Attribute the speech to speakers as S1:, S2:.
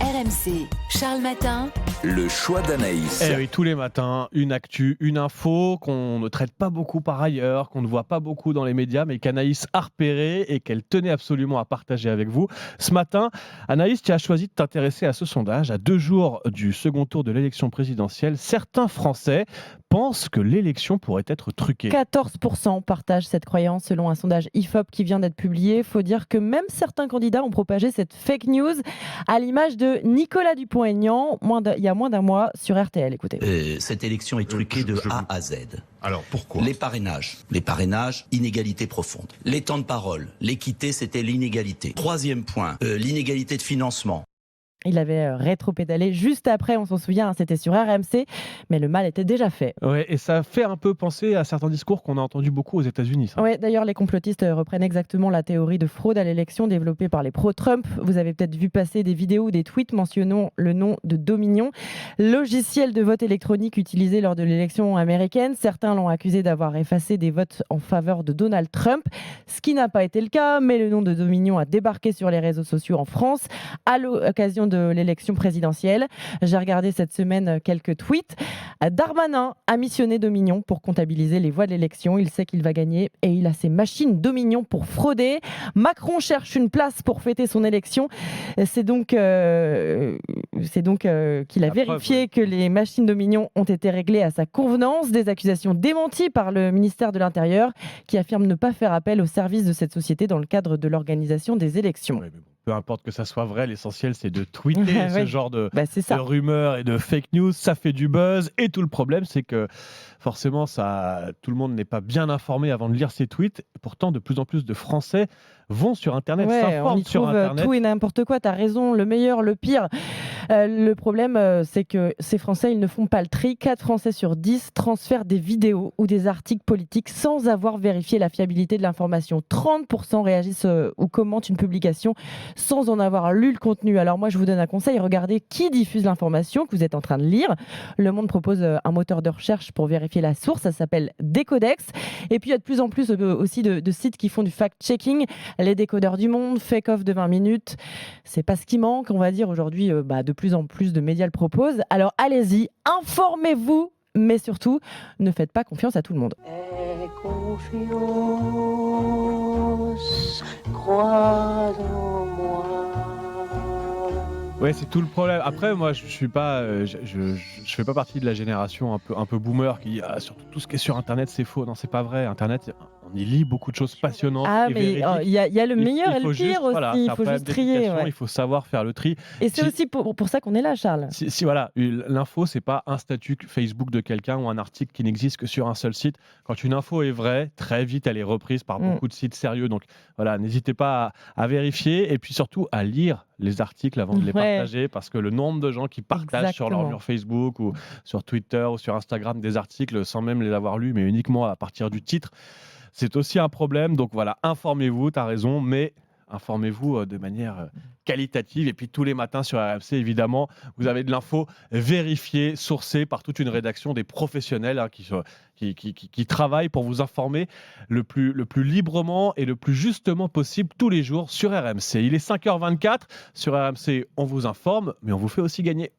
S1: RMC, Charles Matin.
S2: Le choix d'Anaïs.
S3: Eh oui, tous les matins, une actu, une info qu'on ne traite pas beaucoup par ailleurs, qu'on ne voit pas beaucoup dans les médias, mais qu'Anaïs a repéré et qu'elle tenait absolument à partager avec vous. Ce matin, Anaïs, tu as choisi de t'intéresser à ce sondage. À 2 jours du second tour de l'élection présidentielle, certains Français pensent que l'élection pourrait être truquée.
S4: 14% partagent cette croyance selon un sondage IFOP qui vient d'être publié. Il faut dire que même certains candidats ont propagé cette fake news à l'image de Nicolas Dupont-Aignan il y a moins d'un mois sur RTL. Écoutez.
S5: Cette élection est truquée de A à Z.
S6: Alors pourquoi ?
S5: Les parrainages, inégalité profonde. Les temps de parole, l'équité, c'était l'inégalité. Troisième point, l'inégalité de financement.
S4: Il avait rétropédalé juste après, on s'en souvient, c'était sur RMC, mais le mal était déjà fait.
S3: Ouais, et ça fait un peu penser à certains discours qu'on a entendus beaucoup aux États-Unis.
S4: Ouais, d'ailleurs, les complotistes reprennent exactement la théorie de fraude à l'élection développée par les pro-Trump. Vous avez peut-être vu passer des vidéos ou des tweets mentionnant le nom de Dominion, logiciel de vote électronique utilisé lors de l'élection américaine. Certains l'ont accusé d'avoir effacé des votes en faveur de Donald Trump, ce qui n'a pas été le cas, mais le nom de Dominion a débarqué sur les réseaux sociaux en France à l'occasion de l'élection présidentielle. J'ai regardé cette semaine quelques tweets. Darmanin a missionné Dominion pour comptabiliser les voix de l'élection. Il sait qu'il va gagner et il a ses machines Dominion pour frauder. Macron cherche une place pour fêter son élection. C'est donc qu'il a vérifié que les machines Dominion ont été réglées à sa convenance. Des accusations démenties par le ministère de l'Intérieur qui affirme ne pas faire appel au service de cette société dans le cadre de l'organisation des élections.
S3: Ouais, peu importe que ça soit vrai, l'essentiel c'est de tweeter ce genre de rumeurs et de fake news, ça fait du buzz et tout le problème c'est que forcément tout le monde n'est pas bien informé avant de lire ces tweets. Pourtant de plus en plus de Français vont sur Internet, s'informent sur Internet.
S4: Tout et n'importe quoi, t'as raison, le meilleur, le pire. Le problème, c'est que ces Français, ils ne font pas le tri. 4 Français sur 10 transfèrent des vidéos ou des articles politiques sans avoir vérifié la fiabilité de l'information. 30% réagissent ou commentent une publication sans en avoir lu le contenu. Alors moi, je vous donne un conseil, regardez qui diffuse l'information que vous êtes en train de lire. Le Monde propose un moteur de recherche pour vérifier la source, ça s'appelle Décodex. Et puis il y a de plus en plus aussi de sites qui font du fact-checking. Les décodeurs du Monde, Fake Off de 20 minutes, c'est pas ce qui manque, on va dire aujourd'hui, de plus en plus de médias le proposent. Alors allez-y, informez-vous, mais surtout, ne faites pas confiance à tout le monde.
S7: Aie confiance, crois en moi.
S3: Ouais, c'est tout le problème. Après, moi, je suis pas, je fais pas partie de la génération un peu boomer qui dit surtout tout ce qui est sur Internet, c'est faux. Non, c'est pas vrai. Internet, on y lit beaucoup de choses passionnantes.
S4: Ah,
S3: et
S4: mais il y a le meilleur et le pire aussi. Il faut juste trier.
S3: Il faut savoir faire le tri.
S4: Et c'est aussi pour ça qu'on est là, Charles.
S3: Si voilà, l'info, c'est pas un statut Facebook de quelqu'un ou un article qui n'existe que sur un seul site. Quand une info est vraie, très vite, elle est reprise par beaucoup de sites sérieux. Donc voilà, n'hésitez pas à vérifier et puis surtout à lire les articles avant de les partager, parce que le nombre de gens qui partagent sur leur mur Facebook ou sur Twitter ou sur Instagram des articles sans même les avoir lus, mais uniquement à partir du titre, c'est aussi un problème. Donc voilà, informez-vous, tu as raison, mais informez-vous de manière qualitative. Et puis tous les matins sur RMC, évidemment, vous avez de l'info vérifiée, sourcée par toute une rédaction, des professionnels qui travaillent pour vous informer le plus librement et le plus justement possible tous les jours sur RMC. Il est 5h24. Sur RMC, on vous informe, mais on vous fait aussi gagner.